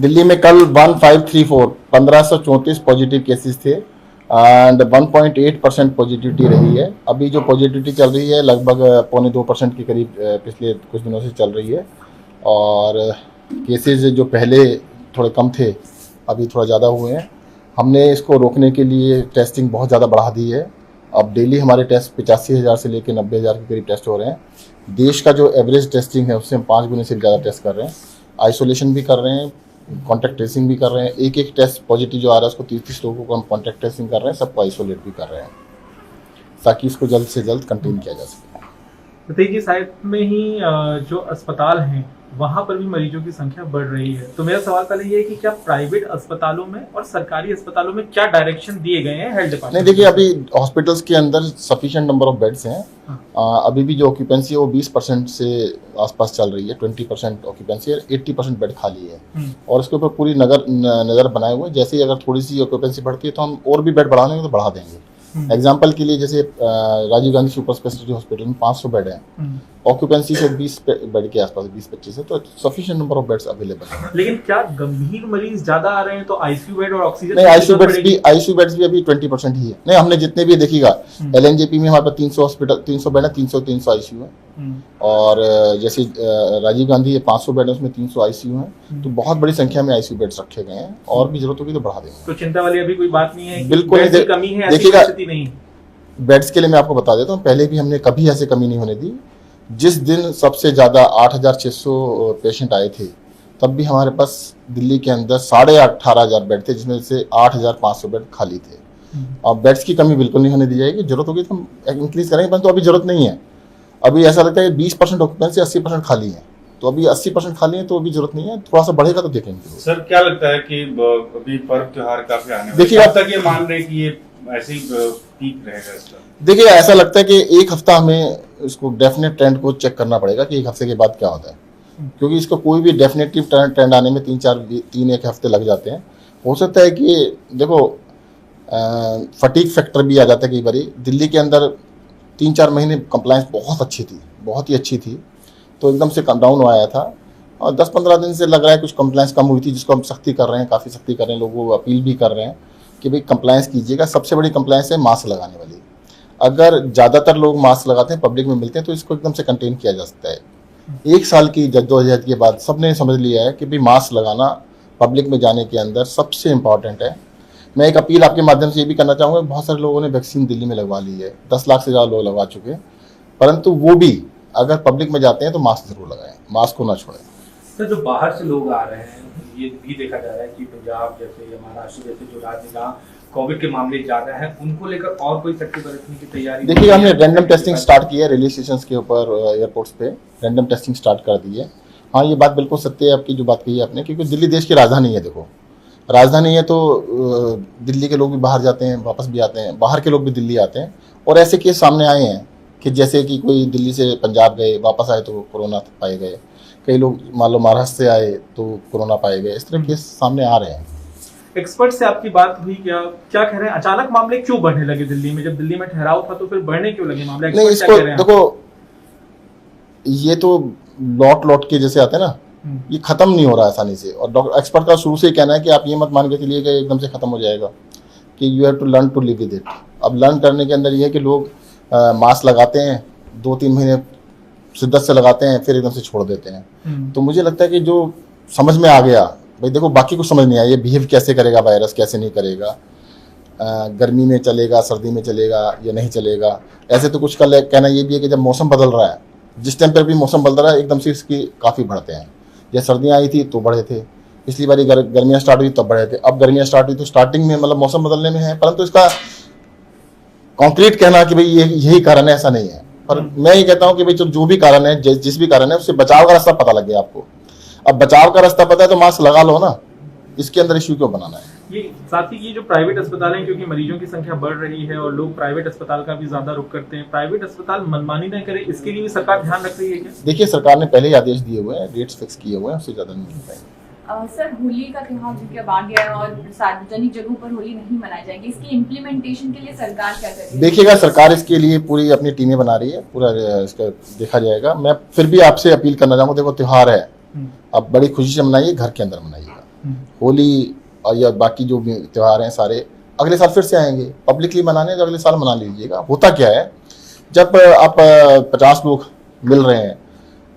दिल्ली में कल 1534 positive cases थे एंड 1.8% पॉजिटिविटी रही है। अभी जो पॉजिटिविटी चल रही है लगभग 0.25% के करीब पिछले कुछ दिनों से चल रही है। और केसेस जो पहले थोड़े कम थे अभी थोड़ा ज़्यादा हुए हैं। हमने इसको रोकने के लिए टेस्टिंग बहुत ज़्यादा बढ़ा दी है। अब डेली हमारे टेस्ट 85,000 से लेकर 90,000 के करीब टेस्ट हो रहे हैं। देश का जो एवरेज टेस्टिंग है उससे हम 5 गुने से ज़्यादा टेस्ट कर रहे हैं। आइसोलेशन भी कर रहे हैं, कॉन्टैक्ट ट्रेसिंग भी कर रहे हैं। एक टेस्ट पॉजिटिव जो आ रहा है उसको 30 लोगों को हम कॉन्टैक्ट ट्रेसिंग कर रहे हैं, सबको आइसोलेट भी कर रहे हैं ताकि इसको जल्द से जल्द कंटेन किया जा सके। प्रतीक जी, साइड में ही जो अस्पताल हैं वहां पर भी मरीजों की संख्या बढ़ रही है, तो मेरा सवाल पहले ये है कि क्या प्राइवेट अस्पतालों में और सरकारी अस्पतालों में क्या डायरेक्शन दिए गए हैं हेल्थ डिपार्टमेंट? नहीं, देखिए अभी हॉस्पिटल्स के अंदर सफिशिएंट नंबर ऑफ बेड्स हैं। अभी भी जो ऑक्यूपेंसी है वो 20% से आसपास चल रही है। 20% ऑक्यूपेंसी है, 80% बेड खाली है और इसके ऊपर पूरी नज़र बनाए हुए। जैसे ही अगर थोड़ी सी ऑक्यूपेंसी बढ़ती है तो हम और भी बेड बढ़ा लेंगे तो बढ़ा देंगे। एग्जाम्पल के लिए जैसे Rajiv Gandhi super speciality hospital में 500 बेड हैं, ऑक्यूपेंसी से 20 बेड के आसपास 20-25 है, तो sufficient number of beds available है। लेकिन क्या गंभीर मरीज ज्यादा आ रहे हैं तो आईसीयू बेड और ऑक्सीजन? नहीं, आईसीयू बेड्स भी अभी 20% ही है। नहीं, हमने जितने भी देखिएगा एलएनजेपी में हमारे पास 300 बेड है, 300 आईसीयू है। और जैसे राजीव गांधी 500 बेड है, उसमें 300 आईसीयू है। तो बहुत बड़ी संख्या में आईसीयू बेड्स रखे गए हैं और भी जरूरत होगी तो बढ़ा देंगे। तो चिंता वाली अभी कोई बात नहीं है? बिल्कुल नहीं, कमी है, देखिएगा नहीं। बेड्स के लिए मैं आपको बता देता हूँ, पहले भी हमने कभी ऐसे कमी नहीं होने दी। जिस दिन सबसे ज़्यादा 8,600 पेशेंट आए थे तब भी हमारे पास दिल्ली के अंदर 18,500 बेड थे, जिसमें से 8,500 बेड खाली थे। अब बेड्स की कमी बिल्कुल नहीं होने दी जाएगी। जरूरत होगी तो हम इंक्रीज करेंगे, परंतु अभी जरूरत नहीं है। अभी ऐसा लगता है कि 20% ऑक्यूपेंसी, 80% खाली है, तो अभी 80% खाली है तो अभी जरूरत नहीं है। थोड़ा सा बढ़ेगा तो देखेंगे। सर, क्या लगता है कि अभी पर्व त्योहार काफी आने देखिए, अब तक ये मान रहे हैं कि ये ऐसे ही पीक रहेगा इसका? देखिए, ऐसा लगता है कि एक हफ्ता हमें इसको डेफिनेट ट्रेंड को चेक करना पड़ेगा कि एक हफ्ते के बाद क्या होता है, क्योंकि इसको कोई भी डेफिनेटिव ट्रेंड आने में 3-1 हफ्ते लग जाते हैं। हो सकता है कि देखो फटीग फैक्टर भी आ जाता है कई बार। दिल्ली के अंदर 3-4 महीने कंप्लायंस बहुत अच्छी थी, बहुत ही अच्छी थी, तो एकदम से कम डाउन आया था और 10-15 दिन से लग रहा है कुछ कंप्लायंस कम हुई थी, जिसको हम सख्ती कर रहे हैं, काफ़ी सख्ती कर रहे हैं। लोगों को अपील भी कर रहे हैं कि भाई कंप्लायंस कीजिएगा। सबसे बड़ी कंप्लायंस है मास्क लगाने वाली। अगर ज़्यादातर लोग मास्क लगाते हैं, पब्लिक में मिलते हैं, तो इसको एकदम से कंटेन किया जा सकता है। 1 साल की जद्दोजहद के बाद सबने समझ लिया है कि भाई मास्क लगाना पब्लिक में जाने के अंदर सबसे इम्पॉर्टेंट है। मैं एक अपील आपके माध्यम से ये भी करना चाहूँगा, बहुत सारे लोगों ने वैक्सीन दिल्ली में लगवा ली है, 10 लाख से ज़्यादा लोग लगवा चुके हैं, परंतु वो भी अगर पब्लिक में जाते हैं तो मास्क जरूर लगाएं, मास्क को ना छोड़ें। सर, जो बाहर से लोग आ रहे हैं ये भी देखा जा रहा है कि पंजाब जैसे या महाराष्ट्र जैसे जो राज्य जहाँ कोविड के मामले ज्यादा हैं, उनको लेकर और कोई सख्ती बरतने की तैयारी? देखिए, हमने रैंडम टेस्टिंग स्टार्ट की है रेलवे स्टेशन के ऊपर, एयरपोर्ट्स पे रैंडम टेस्टिंग स्टार्ट कर दी है। हाँ, ये बात बिल्कुल सत्य है आपकी जो बात कही है आपने, क्योंकि दिल्ली देश की राजधानी है। देखो, राजधानी है तो दिल्ली के लोग भी बाहर जाते हैं, वापस भी आते हैं, बाहर के लोग भी दिल्ली आते हैं। और ऐसे केस सामने आए हैं कि जैसे कि कोई दिल्ली से पंजाब गए, वापस आए तो कोरोना पाए गए। कई लोग मान लो महाराष्ट्र से आए तो कोरोना पाए गए। इस तरह केस सामने आ रहे हैं। एक्सपर्ट से आपकी बात हुई क्या कह रहे हैं? अचानक मामले क्यों बढ़ने लगे दिल्ली में? जब दिल्ली में ठहराव था तो फिर बढ़ने क्यों लगे मामले? नहीं, इसको देखो, ये तो लौट के जैसे आते हैं ना, ये खत्म नहीं हो रहा आसानी से। और डॉक्टर एक्सपर्ट का शुरू से ही कहना है कि आप ये मत मान के चलिए कि एकदम से खत्म हो जाएगा, कि you have to learn to live with it. अब लर्न करने के अंदर ये है कि लोग मास्क लगाते हैं, 2-3 महीने शिद्दत से लगाते हैं, फिर एकदम से छोड़ देते हैं। तो मुझे लगता है कि जो समझ में आ गया, भाई देखो बाकी कुछ समझ नहीं आया, ये बिहेव कैसे करेगा वायरस, कैसे नहीं करेगा, गर्मी में चलेगा, सर्दी में चलेगा या नहीं चलेगा। ऐसे तो कुछ का कहना ये भी है कि जब मौसम बदल रहा है, जिस टाइम पर भी मौसम बदल रहा है, एकदम से इसकी काफ़ी बढ़ते हैं। जैसे सर्दियाँ आई थी तो बढ़े थे, पिछली बारी गर्मियाँ स्टार्ट हुई तब बढ़े थे, अब गर्मियाँ स्टार्ट हुई तो स्टार्टिंग में मतलब मौसम बदलने में है, परंतु इसका कॉन्क्रीट कहना कि भाई ये यही कारण है, ऐसा नहीं है। पर मैं ये कहता हूँ कि भाई जो भी कारण है, जिस भी कारण है, उससे बचाव का रास्ता पता लग गया आपको। अब बचाव का रास्ता पता है तो मास्क लगा लो ना, इसके अंदर इश्यू क्यों बनाना है? ये साथ ही ये जो प्राइवेट अस्पताल हैं, क्योंकि मरीजों की संख्या बढ़ रही है और लोग प्राइवेट अस्पताल का भी ज्यादा रुख करते हैं, प्राइवेट अस्पताल मनमानी न करे, इसके लिए भी सरकार ध्यान रख रही है क्या? देखिए, सरकार ने पहले ही आदेश दिए हुए हैं, रेट्स फिक्स किए हुए हैं, उससे ज्यादा नहीं कर पाएंगे। सर, होली का त्योहार जो कि अब आ गया है और सार्वजनिक जगहों पर होली नहीं मनाई जाएगी, इसकी इम्प्लीमेंटेशन के लिए सरकार क्या करेगी? देखिएगा, सरकार इसके लिए पूरी अपनी टीमें बना रही है, पूरा इसका देखा जाएगा। मैं फिर भी आपसे अपील करना चाहूँगा, देखो त्योहार है, अब बड़ी खुशी से मनाइए, घर के अंदर मनाइएगा। होली और या बाकी जो भी त्यौहार हैं सारे अगले साल फिर से आएंगे, पब्लिकली मनाने तो अगले साल मना लीजिएगा। होता क्या है, जब आप 50 लोग मिल रहे हैं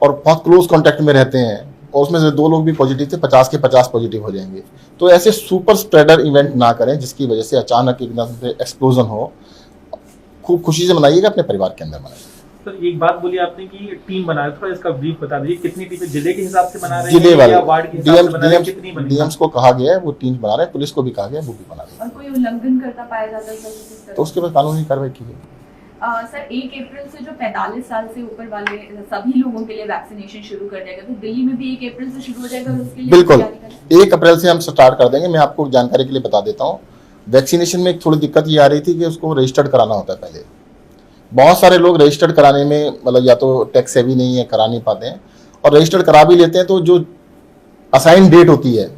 और बहुत क्लोज कांटेक्ट में रहते हैं और उसमें से 2 लोग भी पॉजिटिव थे, 50 के 50 पॉजिटिव हो जाएंगे। तो ऐसे सुपर स्प्रेडर इवेंट ना करें जिसकी वजह से अचानक एकदम से एक्सप्लोजन हो। खूब खुशी से मनाइएगा, अपने परिवार के अंदर मनाइएगा। सर एक बात बोली आपने कि टीम बनाए, थोड़ा इसका ब्रीफ बता दीजिए, कितनी टीमें जिले के हिसाब से बना रहे जिले हैं वाले या वार्ड के हिसाब से बना रहे हैं, कितनी बनी? डीएम्स को कहा गया है वो टीम बना रहे हैं, पुलिस को भी कहा गया है वो भी बना रहे हैं। और कोई उल्लंघन करता पाया जाता है सर तो उसके बाद कानूनी कार्रवाई की गई। सर 1 अप्रैल से जो 45 साल से ऊपर वाले सभी लोगों के लिए वैक्सीनेशन शुरू कर जाएगा, तो दिल्ली में भी 1 अप्रैल से शुरू हो जाएगा और उसके लिए बिल्कुल तैयारी करें? 1 अप्रैल से हम स्टार्ट कर देंगे। मैं आपको जानकारी के लिए बता देता हूँ, वैक्सीनेशन में एक थोड़ी दिक्कत ये आ रही थी कि उसको रजिस्टर्ड कराना होता है पहले। बहुत सारे लोग रजिस्टर्ड कराने में मतलब या तो टैक्स सेवी नहीं है, करा नहीं पाते हैं, और रजिस्टर्ड करा भी लेते हैं तो जो असाइन डेट होती है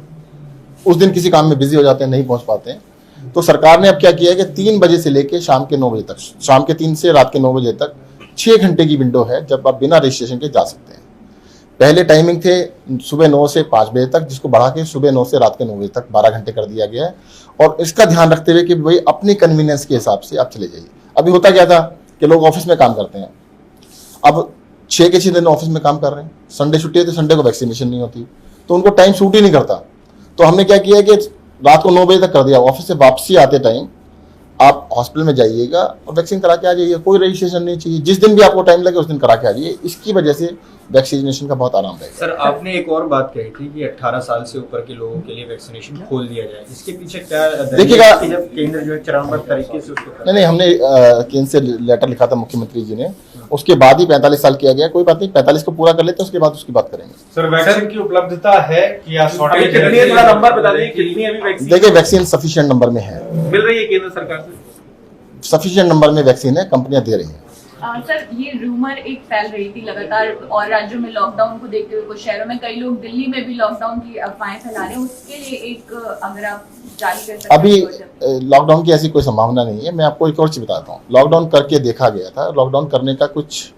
उस दिन किसी काम में बिजी हो जाते हैं, नहीं पहुंच पाते हैं। तो सरकार ने अब क्या किया है कि 3 बजे से लेके शाम के 9 बजे तक, शाम के 3 से रात के 9 बजे तक 6 घंटे की विंडो है जब आप बिना रजिस्ट्रेशन के जा सकते हैं। पहले टाइमिंग थे सुबह 9 से 5 बजे तक, जिसको बढ़ा के सुबह 9 से रात के 9 बजे तक 12 घंटे कर दिया गया है। और इसका ध्यान रखते हुए कि भाई अपनी कन्वीनियंस के हिसाब से आप चले जाइए। अभी होता क्या था कि लोग ऑफिस में काम करते हैं, अब 6 के 6 दिन ऑफिस में काम कर रहे हैं, संडे छुट्टी है तो संडे को वैक्सीनेशन नहीं होती, तो उनको टाइम सूट ही नहीं करता। तो हमने क्या किया कि रात को 9 बजे तक कर दिया। ऑफिस से वापसी आते टाइम आप हॉस्पिटल में जाइएगा और वैक्सीन करा के आ जाइए, कोई रजिस्ट्रेशन नहीं चाहिए, जिस दिन भी आपको टाइम लगे उस दिन करा के आ जाइए। इसकी वजह से वैक्सीनेशन का बहुत आराम रहेगा। सर आपने एक और बात कही थी कि 18 साल से ऊपर के लोगों के लिए वैक्सीनेशन खोल दिया जाए, इसके पीछे क्या देखिएगा, कि जब केंद्र जो है चरणबद्ध तरीके से उसको नहीं हमने केंद्र से लेटर लिखा था मुख्यमंत्री जी ने, उसके बाद ही 45 साल किया गया। कोई बात नहीं, 45 को पूरा कर लेते हैं, उसके बाद उसकी बात करेंगे। सर वैक्सीन की उपलब्धता है कि या अभी शॉर्टेज कितनी है, थोड़ा नंबर बता दीजिए, कितनी अभी वैक्सीन देखिए वैक्सीन सफिशिएंट नंबर में है, मिल रही है केंद्र सरकार से? सफिशिएंट नंबर में वैक्सीन है, कंपनियां दे रही हैं। सर ये रूमर एक फैल रही थी लगातार और राज्यों में लॉकडाउन को देखते हुए कुछ शहरों में कई लोग दिल्ली में भी लॉकडाउन की अफवाहें फैला रहे हैं, उसके लिए एक अगर आप जारी कर सकते अभी हैं। लॉकडाउन की ऐसी कोई संभावना नहीं है। मैं आपको एक और चीज बताता हूँ, लॉकडाउन करके देखा गया था, लॉकडाउन करने का कुछ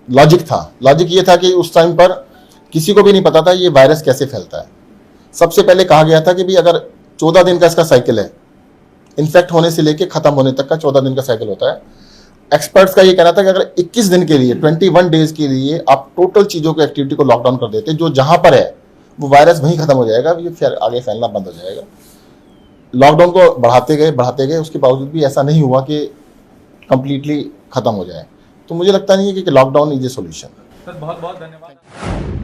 लॉजिक था। लॉजिक ये था कि उस टाइम पर किसी को भी नहीं पता था ये वायरस कैसे फैलता है। सबसे पहले कहा गया था कि भाई अगर 14 दिन का इसका साइकिल है, इन्फेक्ट होने से लेके खत्म होने तक का 14 दिन का साइकिल होता है। एक्सपर्ट्स का ये कहना था कि अगर 21 दिन के लिए 21 डेज के लिए आप टोटल चीजों को एक्टिविटी को लॉकडाउन कर देते, जो जहां पर है वो वायरस वहीं खत्म हो जाएगा, ये फिर आगे फैलना बंद हो जाएगा। लॉकडाउन को बढ़ाते गए, उसके बावजूद भी ऐसा नहीं हुआ कि कंप्लीटली खत्म हो जाए। तो मुझे लगता नहीं है कि lockdown is a solution. Sir बहुत बहुत धन्यवाद।